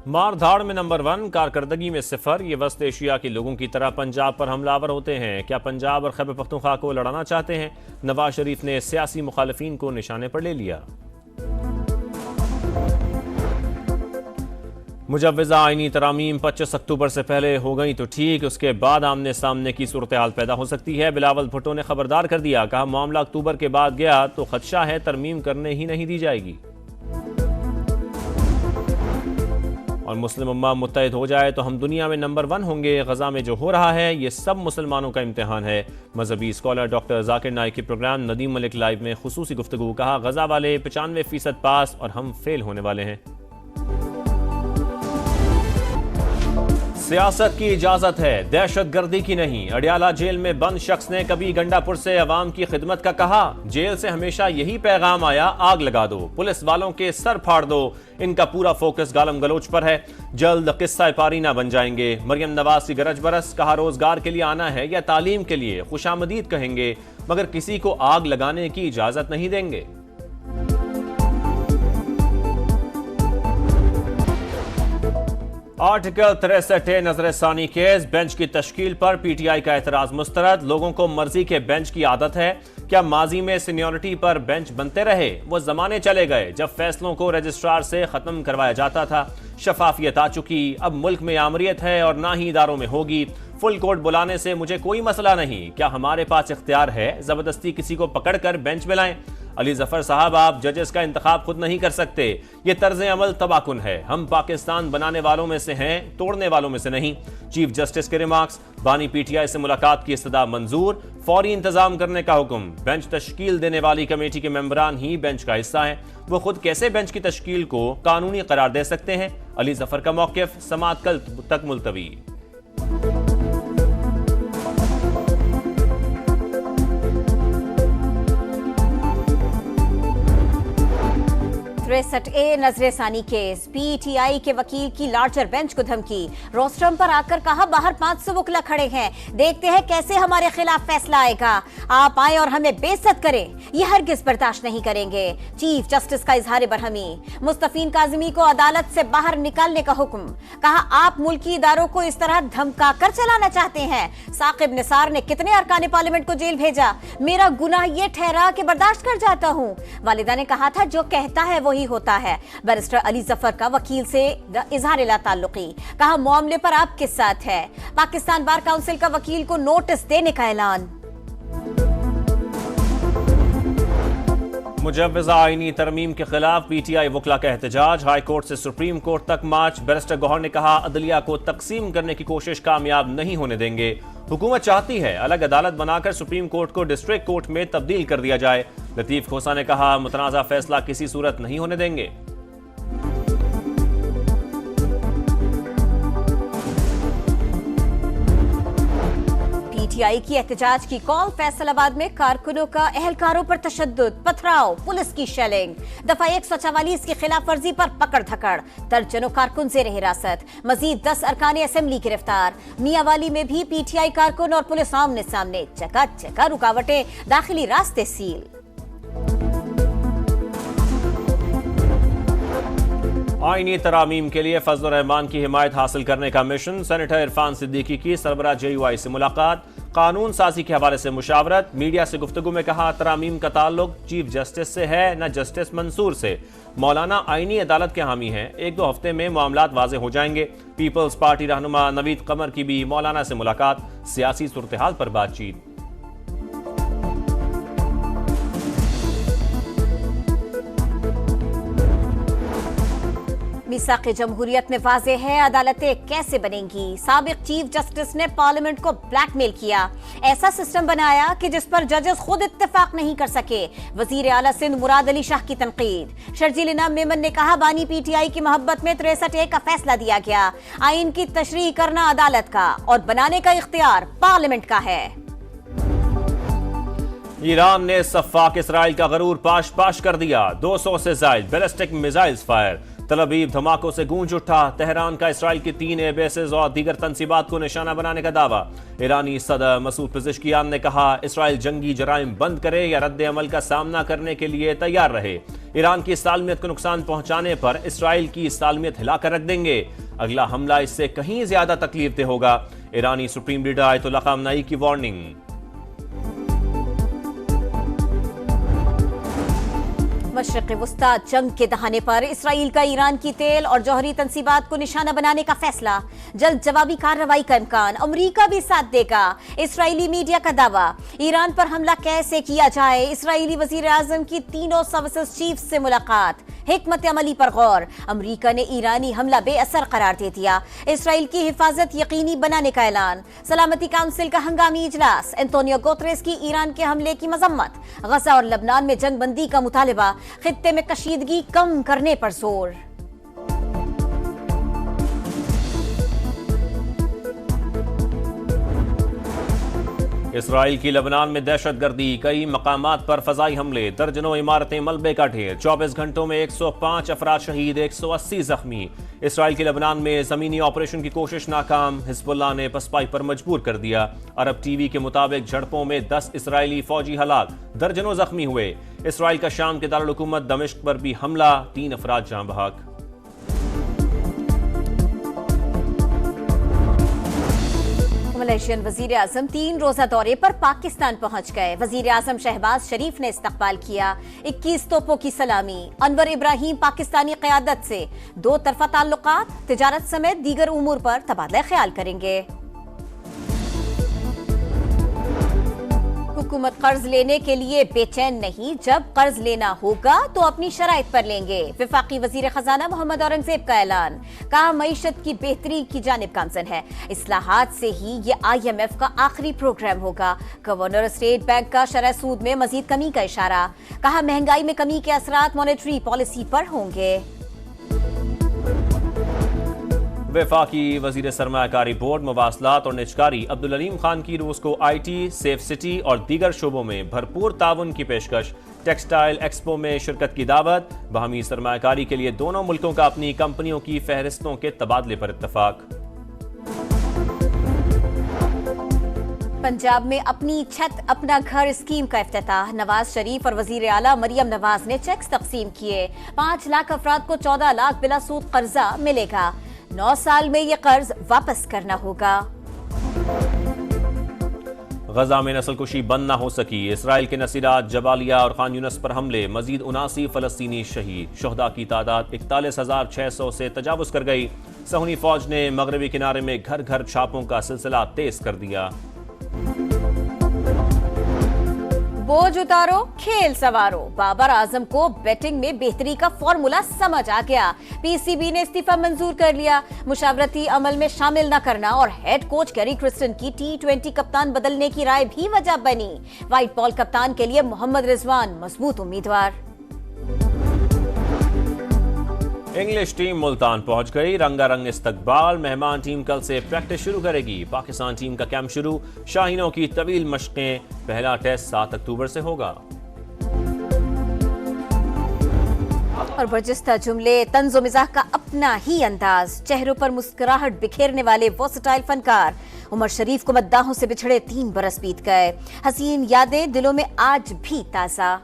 مار دھاڑ میں نمبر 1، کارکردگی میں 0۔ یہ وسط ایشیا کے لوگوں کی طرح پنجاب پر حملہ آور ہوتے ہیں۔ کیا پنجاب اور خیبر پختونخوا کو لڑانا چاہتے ہیں؟ نواز شریف نے سیاسی مخالفین کو نشانے پر لے لیا۔ مجوزہ آئینی ترامیم 25 اکتوبر سے پہلے ہو گئی تو ٹھیک، اس کے بعد آمنے سامنے کی صورتحال پیدا ہو سکتی ہے۔ بلاول بھٹو نے خبردار کر دیا، کہا معاملہ اکتوبر کے بعد گیا تو خدشہ ہے ترمیم کرنے ہی نہیں دی جائے گی۔ اور مسلم امہ متحد ہو جائے تو ہم دنیا میں نمبر 1 ہوں گے۔ غزہ میں جو ہو رہا ہے یہ سب مسلمانوں کا امتحان ہے۔ مذہبی اسکالر ڈاکٹر ذاکر نائک کے پروگرام ندیم ملک لائیو میں خصوصی گفتگو، کہا غزہ والے 95% پاس اور ہم فیل ہونے والے ہیں۔ سیاست کی اجازت ہے، دہشت گردی کی نہیں۔ اڈیالہ جیل میں بند شخص نے کبھی گنڈا پور سے عوام کی خدمت کا کہا، جیل سے ہمیشہ یہی پیغام آیا، آگ لگا دو، پولیس والوں کے سر پھاڑ دو۔ ان کا پورا فوکس گالم گلوچ پر ہے، جلد قصہ پاری نہ بن جائیں گے۔ مریم نواز کی گرج برس، کہا روزگار کے لیے آنا ہے یا تعلیم کے لیے خوش آمدید کہیں گے، مگر کسی کو آگ لگانے کی اجازت نہیں دیں گے۔ آرٹیکل 63 نظر ثانی کیس، بینچ کی تشکیل پر پی ٹی آئی کا اعتراض مسترد۔ لوگوں کو مرضی کے بینچ کی عادت ہے، کیا ماضی میں سینیورٹی پر بینچ بنتے رہے؟ وہ زمانے چلے گئے جب فیصلوں کو رجسٹرار سے ختم کروایا جاتا تھا۔ شفافیت آ چکی، اب ملک میں آمریت ہے اور نہ ہی اداروں میں ہوگی۔ فل کورٹ بلانے سے مجھے کوئی مسئلہ نہیں، کیا ہمارے پاس اختیار ہے زبردستی کسی کو پکڑ کر بینچ میں لائیں؟ علی ظفر صاحب، آپ ججز کا انتخاب خود نہیں کر سکتے، یہ طرز عمل تباہ کن ہے۔ ہم پاکستان بنانے والوں میں سے ہیں، توڑنے والوں میں سے نہیں۔ چیف جسٹس کے ریمارکس، بانی پی ٹی آئی سے ملاقات کی استدعا منظور، فوری انتظام کرنے کا حکم۔ بینچ تشکیل دینے والی کمیٹی کے ممبران ہی بینچ کا حصہ ہیں، وہ خود کیسے بینچ کی تشکیل کو قانونی قرار دے سکتے ہیں؟ علی ظفر کا موقف، سماعت کل تک ملتوی۔ 63A نظر ثانی کیس، پی ٹی آئی کے وکیل کی لارجر بینچ کو دھمکی، روسٹرم پر آ کر کہا باہر 500 وکلا کھڑے ہیں، دیکھتے ہیں کیسے ہمارے خلاف فیصلہ آئے گا، آپ آئیں اور ہمیں بے عزت کریں، یہ ہرگز برداشت نہیں کریں گے۔ چیف جسٹس کا اظہار برہمی، مستفین کاظمی کو عدالت سے باہر نکالنے کا حکم، کہا آپ ملکی اداروں کو اس طرح دھمکا کر چلانا چاہتے ہیں؟ ثاقب نثار نے کتنے ارکان پارلیمنٹ کو جیل بھیجا، میرا گناہ یہ ٹھہرا کہ برداشت کر جاتا ہوں۔ والدہ نے کہا تھا جو کہتا ہے وہی ہوتا ہے۔ بیرسٹر علی ظفر کا وکیل سے اظہار لا تعلقی، کہا معاملے پر آپ کس ساتھ ہے؟ پاکستان بار کونسل کا وکیل کو نوٹس دینے کا اعلان۔ مجوزہ آئینی ترمیم کے خلاف پی ٹی آئی وکلا کا احتجاج، ہائی کورٹ سے سپریم کورٹ تک مارچ۔ بیرسٹر گوہر نے کہا عدلیہ کو تقسیم کرنے کی کوشش کامیاب نہیں ہونے دیں گے، حکومت چاہتی ہے الگ عدالت بنا کر سپریم کورٹ کو ڈسٹرکٹ کورٹ میں تبدیل کر دیا جائے۔ لطیف کھوسا نے کہا متنازع فیصلہ کسی صورت نہیں ہونے دیں گے۔ پی ٹی آئی کی احتجاج کی کال، فیصل آباد میں کارکنوں کا اہلکاروں پر تشدد، پتھراؤ، پولیس کی شیلنگ، دفعہ 144 کی خلاف ورزی پر پکڑ دھکڑ، درجنوں کارکن زیر حراست، مزید 10 ارکان اسمبلی گرفتار۔ میاں والی میں بھی پی ٹی آئی کارکن اور پولیس آمنے سامنے، جگہ جگہ رکاوٹیں، داخلی راستے سیل۔ آئینی ترامیم کے لیے فضل الرحمان کی حمایت حاصل کرنے کا مشن، سینیٹر عرفان صدیقی کی سربراہ جے یو آئی سے ملاقات، قانون سازی کے حوالے سے مشاورت۔ میڈیا سے گفتگو میں کہا ترامیم کا تعلق چیف جسٹس سے ہے نہ جسٹس منصور سے، مولانا آئینی عدالت کے حامی ہیں، 1-2 ہفتے میں معاملات واضح ہو جائیں گے۔ پیپلز پارٹی رہنما نوید قمر کی بھی مولانا سے ملاقات، سیاسی صورتحال پر بات چیت۔ میثاق جمہوریت میں واضح ہے عدالتیں کیسے بنیں گی، سابق چیف جسٹس نے پارلیمنٹ کو بلیک میل کیا، ایسا سسٹم بنایا کہ جس پر ججز خود اتفاق نہیں کر سکے۔ وزیر اعلیٰ سندھ مراد علی شاہ کی تنقید، شرجیل انعام میمن نے کہا بانی پی ٹی آئی کی محبت میں 63A کا فیصلہ دیا گیا، آئین کی تشریح کرنا عدالت کا اور بنانے کا اختیار پارلیمنٹ کا ہے۔ ایران نے سفاک اسرائیل کا غرور پاش پاش کر دیا، 200 سے زائد بیلسٹک میزائلز فائر۔ تل ابیب دھماکوں سے گونج اٹھا، تہران کا اسرائیل کی 3 ایئر بیسز اور دیگر تنصیبات کو نشانہ بنانے کا دعویٰ۔ ایرانی صدر مسعود پزشکیان نے کہا اسرائیل جنگی جرائم بند کرے یا رد عمل کا سامنا کرنے کے لیے تیار رہے۔ ایران کی سالمیت کو نقصان پہنچانے پر اسرائیل کی سالمیت ہلا کر رکھ دیں گے، اگلا حملہ اس سے کہیں زیادہ تکلیف دہ ہوگا، ایرانی سپریم لیڈر آیت اللہ خامنئی کی وارننگ۔ مشرق وسطی جنگ کے دہانے پر اسرائیل کا ایران کی تیل اور جوہری تنصیبات کو نشانہ بنانے کا فیصلہ، جلد جوابی کارروائی کا امکان، امریکہ بھی ساتھ دے گا، اسرائیلی میڈیا کا دعویٰ۔ ایران پر حملہ کیسے کیا جائے، اسرائیلی وزیر اعظم کی تینوں سروسز چیف سے ملاقات، حکمت عملی پر غور، امریکہ نے ایرانی حملہ بے اثر قرار دے دیا، اسرائیل کی حفاظت یقینی بنانے کا اعلان، سلامتی کونسل کا ہنگامی اجلاس، انتونیو گوتریس کی ایران کے حملے کی مذمت، غزہ اور لبنان میں جنگ بندی کا مطالبہ، خطے میں کشیدگی کم کرنے پر زور۔ اسرائیل کی لبنان میں دہشت گردی، کئی مقامات پر فضائی حملے، درجنوں عمارتیں ملبے کا ڈھیر، 24 گھنٹوں میں 105 افراد شہید، 180 زخمی۔ اسرائیل کی لبنان میں زمینی آپریشن کی کوشش ناکام، حزب اللہ نے پسپائی پر مجبور کر دیا۔ عرب ٹی وی کے مطابق جھڑپوں میں 10 اسرائیلی فوجی ہلاک، درجنوں زخمی ہوئے۔ اسرائیل کا شام کے دارالحکومت دمشق پر بھی حملہ، 3 افراد جاں بحق۔ ملیشین وزیر اعظم 3 روزہ دورے پر پاکستان پہنچ گئے، وزیر اعظم شہباز شریف نے استقبال کیا، 21 توپوں کی سلامی، انور ابراہیم پاکستانی قیادت سے 2 طرفہ تعلقات، تجارت سمیت دیگر امور پر تبادلہ خیال کریں گے۔ حکومت قرض لینے کے لیے بے چین نہیں، جب قرض لینا ہوگا تو اپنی شرائط پر لیں گے، وفاقی وزیر خزانہ محمد اورنگزیب کا اعلان، کہا معیشت کی بہتری کی جانب گامزن ہے، اصلاحات سے ہی یہ IMF کا آخری پروگرام ہوگا، گورنر اسٹیٹ بینک کا شرح سود میں مزید کمی کا اشارہ، کہا مہنگائی میں کمی کے اثرات مانیٹری پالیسی پر ہوں گے۔ وفاقی وزیر سرمایہ کاری بورڈ، مواصلات اور نجکاری عبدالعلیم خان کی روس کو IT، سیف سٹی اور دیگر شعبوں میں بھرپور تعاون کی پیشکش، ٹیکسٹائل ایکسپو میں شرکت کی دعوت، باہمی سرمایہ کاری کے لیے دونوں ملکوں کا اپنی کمپنیوں کی فہرستوں کے تبادلے پر اتفاق۔ پنجاب میں اپنی چھت اپنا گھر اسکیم کا افتتاح، نواز شریف اور وزیر اعلیٰ مریم نواز نے چیکس تقسیم کیے، 5 لاکھ افراد کو 14 لاکھ بلا سود قرضہ ملے گا، 9 سال میں یہ قرض واپس کرنا ہوگا۔ غزہ میں نسل کشی بند نہ ہو سکی، اسرائیل کے نصیرات، جبالیہ اور خان یونس پر حملے، مزید 79 فلسطینی شہید، شہداء کی تعداد 41,600 سے تجاوز کر گئی، صہیونی فوج نے مغربی کنارے میں گھر گھر چھاپوں کا سلسلہ تیز کر دیا۔ بوجھ اتارو، کھیل سوارو، بابر اعظم کو بیٹنگ میں بہتری کا فارمولا سمجھ آ گیا، PCB نے استعفیٰ منظور کر لیا، مشاورتی عمل میں شامل نہ کرنا اور ہیڈ کوچ گیری کرسٹن کی T20 کپتان بدلنے کی رائے بھی وجہ بنی، وائٹ بال کپتان کے لیے محمد رضوان مضبوط امیدوار۔ انگلش ٹیم ملتان پہنچ گئی، رنگا رنگ استقبال، مہمان ٹیم کل سے پریکٹس شروع کرے گی، پاکستان ٹیم کا کیمپ شروع، شاہینوں کی طویل مشقیں، پہلا ٹیسٹ 7 اکتوبر سے ہوگا۔ اور برجستہ جملے، طنز و مزاح کا اپنا ہی انداز، چہروں پر مسکراہٹ بکھیرنے والے ورسٹائل فنکار، عمر شریف کو مداحوں سے بچھڑے 3 برس بیت گئے، حسین یادیں دلوں میں آج بھی تازہ۔